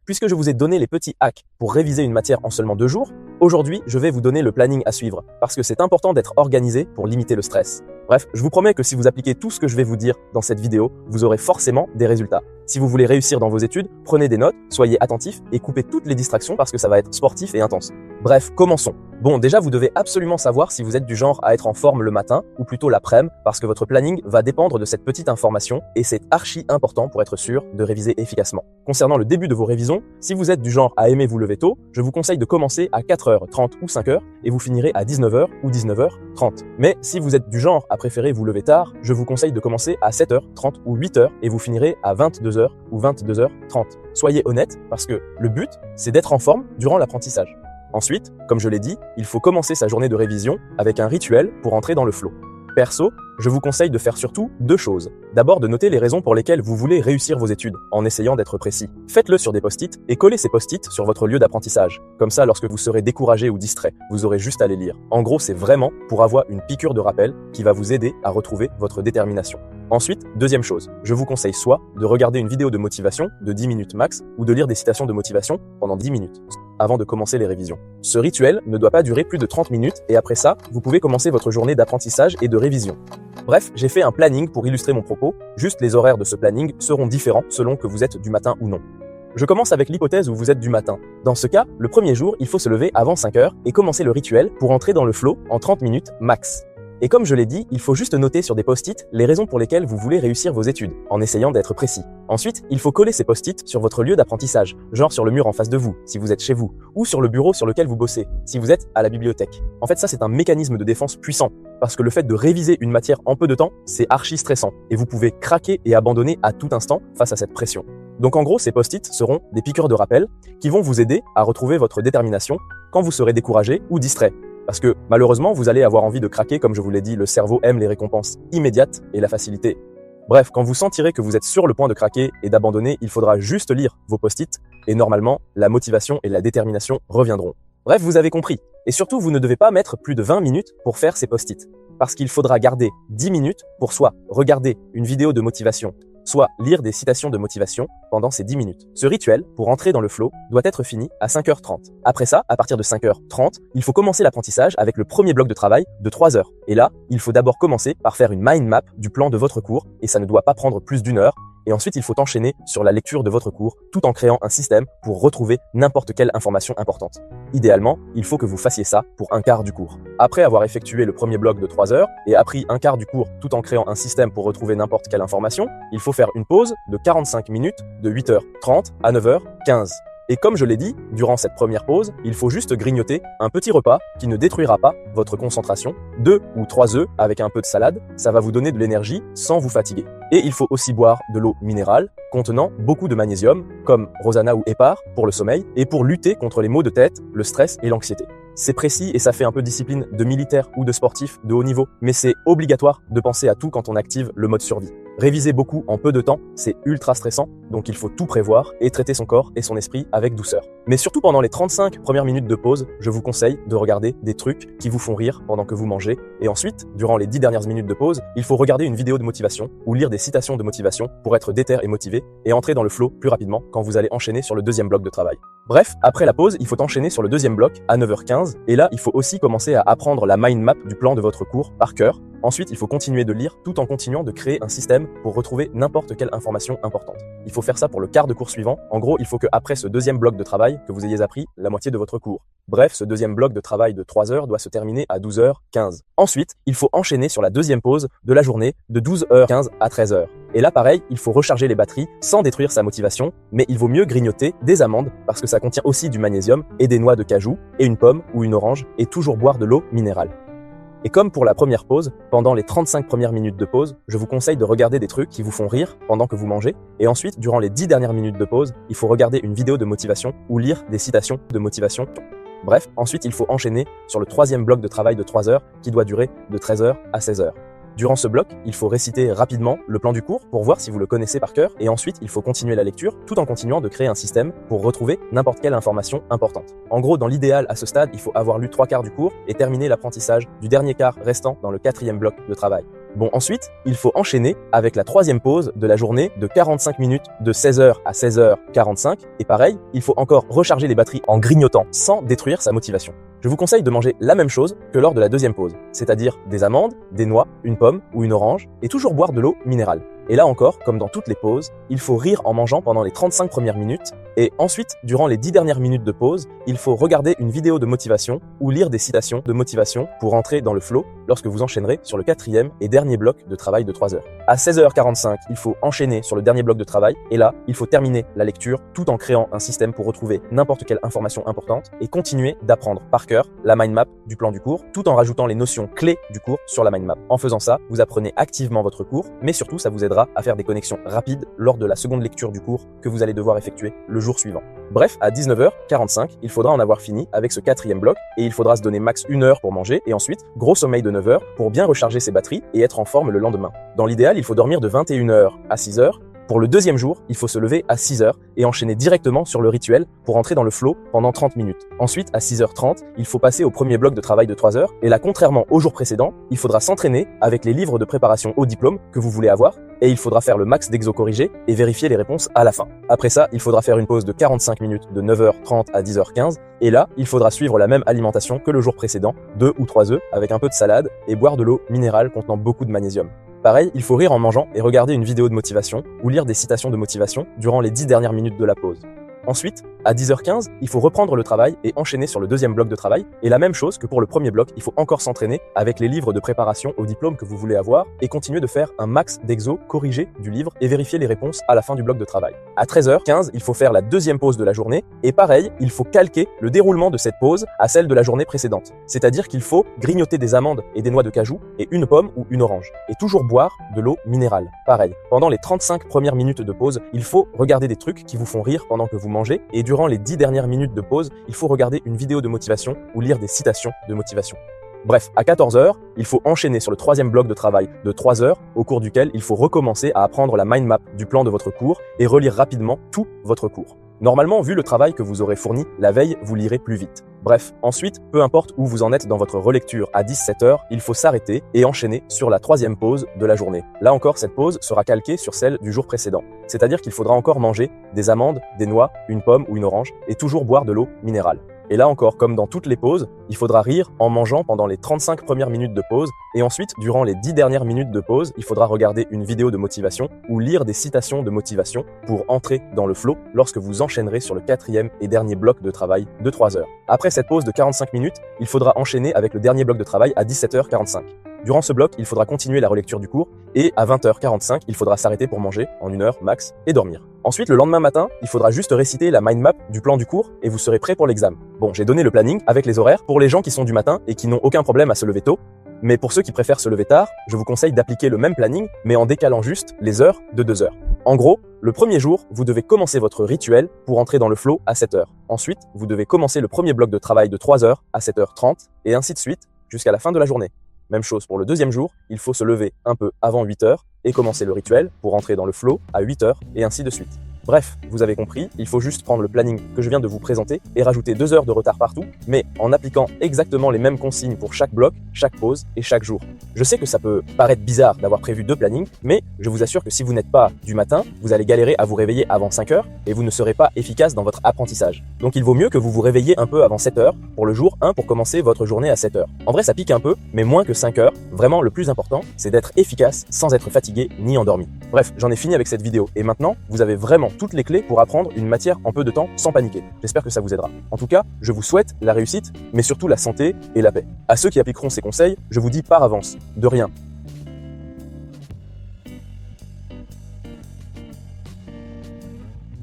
Puisque je vous ai donné les petits hacks pour réviser une matière en seulement 2 jours, aujourd'hui, je vais vous donner le planning à suivre parce que c'est important d'être organisé pour limiter le stress. Bref, je vous promets que si vous appliquez tout ce que je vais vous dire dans cette vidéo, vous aurez forcément des résultats. Si vous voulez réussir dans vos études, prenez des notes, soyez attentifs et coupez toutes les distractions parce que ça va être sportif et intense. Bref, commençons. Bon, déjà, vous devez absolument savoir si vous êtes du genre à être en forme le matin ou plutôt l'après-midi parce que votre planning va dépendre de cette petite information et c'est archi important pour être sûr de réviser efficacement. Concernant le début de vos révisions, si vous êtes du genre à aimer vous lever tôt, je vous conseille de commencer à 4h30 ou 5h et vous finirez à 19h ou 19h30. Mais si vous êtes du genre à préférer vous lever tard, je vous conseille de commencer à 7h30 ou 8h et vous finirez à 22h ou 22h30. Soyez honnête parce que le but, c'est d'être en forme durant l'apprentissage. Ensuite, comme je l'ai dit, il faut commencer sa journée de révision avec un rituel pour entrer dans le flow. Perso, je vous conseille de faire surtout 2 choses. D'abord, de noter les raisons pour lesquelles vous voulez réussir vos études, en essayant d'être précis. Faites-le sur des post-it et collez ces post-it sur votre lieu d'apprentissage. Comme ça, lorsque vous serez découragé ou distrait, vous aurez juste à les lire. En gros, c'est vraiment pour avoir une piqûre de rappel qui va vous aider à retrouver votre détermination. Ensuite, deuxième chose, je vous conseille soit de regarder une vidéo de motivation de 10 minutes max ou de lire des citations de motivation pendant 10 minutes avant de commencer les révisions. Ce rituel ne doit pas durer plus de 30 minutes et après ça, vous pouvez commencer votre journée d'apprentissage et de révision. Bref, j'ai fait un planning pour illustrer mon propos, juste les horaires de ce planning seront différents selon que vous êtes du matin ou non. Je commence avec l'hypothèse où vous êtes du matin. Dans ce cas, le premier jour, il faut se lever avant 5h et commencer le rituel pour entrer dans le flow en 30 minutes max. Et comme je l'ai dit, il faut juste noter sur des post-it les raisons pour lesquelles vous voulez réussir vos études, en essayant d'être précis. Ensuite, il faut coller ces post-it sur votre lieu d'apprentissage, genre sur le mur en face de vous, si vous êtes chez vous, ou sur le bureau sur lequel vous bossez, si vous êtes à la bibliothèque. En fait, ça c'est un mécanisme de défense puissant, parce que le fait de réviser une matière en peu de temps, c'est archi stressant, et vous pouvez craquer et abandonner à tout instant face à cette pression. Donc en gros, ces post-it seront des piqûres de rappel qui vont vous aider à retrouver votre détermination quand vous serez découragé ou distrait. Parce que malheureusement, vous allez avoir envie de craquer, comme je vous l'ai dit, le cerveau aime les récompenses immédiates et la facilité. Bref, quand vous sentirez que vous êtes sur le point de craquer et d'abandonner, il faudra juste lire vos post-it et normalement, la motivation et la détermination reviendront. Bref, vous avez compris. Et surtout, vous ne devez pas mettre plus de 20 minutes pour faire ces post-it. Parce qu'il faudra garder 10 minutes pour soit regarder une vidéo de motivation, soit lire des citations de motivation pendant ces 10 minutes. Ce rituel, pour entrer dans le flow, doit être fini à 5h30. Après ça, à partir de 5h30, il faut commencer l'apprentissage avec le premier bloc de travail de 3 heures. Et là, il faut d'abord commencer par faire une mind map du plan de votre cours, et ça ne doit pas prendre plus d'1 heure. Et ensuite, il faut enchaîner sur la lecture de votre cours, tout en créant un système pour retrouver n'importe quelle information importante. Idéalement, il faut que vous fassiez ça pour un quart du cours. Après avoir effectué le premier bloc de 3 heures et appris un quart du cours tout en créant un système pour retrouver n'importe quelle information, il faut faire une pause de 45 minutes de 8h30 à 9h15. Et comme je l'ai dit, durant cette première pause, il faut juste grignoter un petit repas qui ne détruira pas votre concentration, 2 ou 3 œufs avec un peu de salade, ça va vous donner de l'énergie sans vous fatiguer. Et il faut aussi boire de l'eau minérale contenant beaucoup de magnésium, comme Rosana ou Hépar pour le sommeil et pour lutter contre les maux de tête, le stress et l'anxiété. C'est précis et ça fait un peu discipline de militaire ou de sportif de haut niveau, mais c'est obligatoire de penser à tout quand on active le mode survie. Réviser beaucoup en peu de temps, c'est ultra stressant, donc il faut tout prévoir et traiter son corps et son esprit avec douceur. Mais surtout pendant les 35 premières minutes de pause, je vous conseille de regarder des trucs qui vous font rire pendant que vous mangez. Et ensuite, durant les 10 dernières minutes de pause, il faut regarder une vidéo de motivation ou lire des citations de motivation pour être déter et motivé et entrer dans le flow plus rapidement quand vous allez enchaîner sur le deuxième bloc de travail. Bref, après la pause, il faut enchaîner sur le deuxième bloc à 9h15 et là, il faut aussi commencer à apprendre la mind map du plan de votre cours par cœur. Ensuite, il faut continuer de lire tout en continuant de créer un système pour retrouver n'importe quelle information importante. Il faut faire ça pour le quart de cours suivant. En gros, il faut qu'après ce deuxième bloc de travail, que vous ayez appris la moitié de votre cours. Bref, ce deuxième bloc de travail de 3 heures doit se terminer à 12h15. Ensuite, il faut enchaîner sur la deuxième pause de la journée de 12h15 à 13h. Et là, pareil, il faut recharger les batteries sans détruire sa motivation, mais il vaut mieux grignoter des amandes parce que ça contient aussi du magnésium et des noix de cajou et une pomme ou une orange et toujours boire de l'eau minérale. Et comme pour la première pause, pendant les 35 premières minutes de pause, je vous conseille de regarder des trucs qui vous font rire pendant que vous mangez. Et ensuite, durant les 10 dernières minutes de pause, il faut regarder une vidéo de motivation ou lire des citations de motivation. Bref, ensuite, il faut enchaîner sur le troisième bloc de travail de 3 heures qui doit durer de 13h à 16h. Durant ce bloc, il faut réciter rapidement le plan du cours pour voir si vous le connaissez par cœur et ensuite il faut continuer la lecture tout en continuant de créer un système pour retrouver n'importe quelle information importante. En gros, dans l'idéal à ce stade, il faut avoir lu 3 quarts du cours et terminer l'apprentissage du dernier quart restant dans le 4e bloc de travail. Bon, ensuite, il faut enchaîner avec la troisième pause de la journée de 45 minutes de 16h à 16h45. Et pareil, il faut encore recharger les batteries en grignotant sans détruire sa motivation. Je vous conseille de manger la même chose que lors de la deuxième pause, c'est-à-dire des amandes, des noix, une pomme ou une orange, et toujours boire de l'eau minérale. Et là encore, comme dans toutes les pauses, il faut rire en mangeant pendant les 35 premières minutes, et ensuite, durant les 10 dernières minutes de pause, il faut regarder une vidéo de motivation ou lire des citations de motivation pour entrer dans le flow lorsque vous enchaînerez sur le quatrième et dernier bloc de travail de 3 heures. À 16h45, il faut enchaîner sur le dernier bloc de travail, et là, il faut terminer la lecture tout en créant un système pour retrouver n'importe quelle information importante et continuer d'apprendre par cœur la mind map du plan du cours, tout en rajoutant les notions clés du cours sur la mind map. En faisant ça, vous apprenez activement votre cours, mais surtout, ça vous aidera à faire des connexions rapides lors de la seconde lecture du cours que vous allez devoir effectuer le jour suivant. Bref, à 19h45, il faudra en avoir fini avec ce quatrième bloc et il faudra se donner max 1 heure pour manger et ensuite gros sommeil de 9 heures pour bien recharger ses batteries et être en forme le lendemain. Dans l'idéal, il faut dormir de 21h à 6h. Pour le deuxième jour, il faut se lever à 6h et enchaîner directement sur le rituel pour entrer dans le flow pendant 30 minutes. Ensuite, à 6h30, il faut passer au premier bloc de travail de 3 heures. Et là, contrairement au jour précédent, il faudra s'entraîner avec les livres de préparation au diplôme que vous voulez avoir et il faudra faire le max d'exos corrigés et vérifier les réponses à la fin. Après ça, il faudra faire une pause de 45 minutes de 9h30 à 10h15 et là, il faudra suivre la même alimentation que le jour précédent, 2 ou 3 œufs avec un peu de salade et boire de l'eau minérale contenant beaucoup de magnésium. Pareil, il faut rire en mangeant et regarder une vidéo de motivation ou lire des citations de motivation durant les 10 dernières minutes de la pause. Ensuite, à 10h15, il faut reprendre le travail et enchaîner sur le deuxième bloc de travail. Et la même chose que pour le premier bloc, il faut encore s'entraîner avec les livres de préparation au diplôme que vous voulez avoir et continuer de faire un max d'exos corrigés du livre et vérifier les réponses à la fin du bloc de travail. À 13h15, il faut faire la deuxième pause de la journée et pareil, il faut calquer le déroulement de cette pause à celle de la journée précédente. C'est-à-dire qu'il faut grignoter des amandes et des noix de cajou et une pomme ou une orange et toujours boire de l'eau minérale. Pareil, pendant les 35 premières minutes de pause, il faut regarder des trucs qui vous font rire pendant que vous mangez et durant les 10 dernières minutes de pause, il faut regarder une vidéo de motivation ou lire des citations de motivation. Bref, à 14h, il faut enchaîner sur le troisième bloc de travail de 3 heures au cours duquel il faut recommencer à apprendre la mind map du plan de votre cours et relire rapidement tout votre cours. Normalement, vu le travail que vous aurez fourni la veille, vous lirez plus vite. Bref, ensuite, peu importe où vous en êtes dans votre relecture à 17h, il faut s'arrêter et enchaîner sur la troisième pause de la journée. Là encore, cette pause sera calquée sur celle du jour précédent. C'est-à-dire qu'il faudra encore manger des amandes, des noix, une pomme ou une orange et toujours boire de l'eau minérale. Et là encore, comme dans toutes les pauses, il faudra rire en mangeant pendant les 35 premières minutes de pause et ensuite, durant les 10 dernières minutes de pause, il faudra regarder une vidéo de motivation ou lire des citations de motivation pour entrer dans le flow lorsque vous enchaînerez sur le quatrième et dernier bloc de travail de 3 heures. Après cette pause de 45 minutes, il faudra enchaîner avec le dernier bloc de travail à 17h45. Durant ce bloc, il faudra continuer la relecture du cours et à 20h45, il faudra s'arrêter pour manger en 1 heure max et dormir. Ensuite, le lendemain matin, il faudra juste réciter la mind map du plan du cours et vous serez prêt pour l'examen. Bon, j'ai donné le planning avec les horaires pour les gens qui sont du matin et qui n'ont aucun problème à se lever tôt. Mais pour ceux qui préfèrent se lever tard, je vous conseille d'appliquer le même planning, mais en décalant juste les heures de 2 heures. En gros, le premier jour, vous devez commencer votre rituel pour entrer dans le flow à 7 heures. Ensuite, vous devez commencer le premier bloc de travail de 3 heures à 7h30 et ainsi de suite jusqu'à la fin de la journée. Même chose pour le deuxième jour, il faut se lever un peu avant 8 heures et commencer le rituel pour entrer dans le flow à 8 heures et ainsi de suite. Bref, vous avez compris, il faut juste prendre le planning que je viens de vous présenter et rajouter 2 heures de retard partout, mais en appliquant exactement les mêmes consignes pour chaque bloc, chaque pause et chaque jour. Je sais que ça peut paraître bizarre d'avoir prévu 2 plannings, mais je vous assure que si vous n'êtes pas du matin, vous allez galérer à vous réveiller avant 5 heures et vous ne serez pas efficace dans votre apprentissage. Donc il vaut mieux que vous vous réveillez un peu avant 7 heures pour le jour 1 pour commencer votre journée à 7 heures. En vrai, ça pique un peu, mais moins que 5 heures. Vraiment, le plus important, c'est d'être efficace sans être fatigué ni endormi. Bref, j'en ai fini avec cette vidéo et maintenant, vous avez vraiment toutes les clés pour apprendre une matière en peu de temps sans paniquer. J'espère que ça vous aidera. En tout cas, je vous souhaite la réussite, mais surtout la santé et la paix. À ceux qui appliqueront ces conseils, je vous dis par avance, de rien,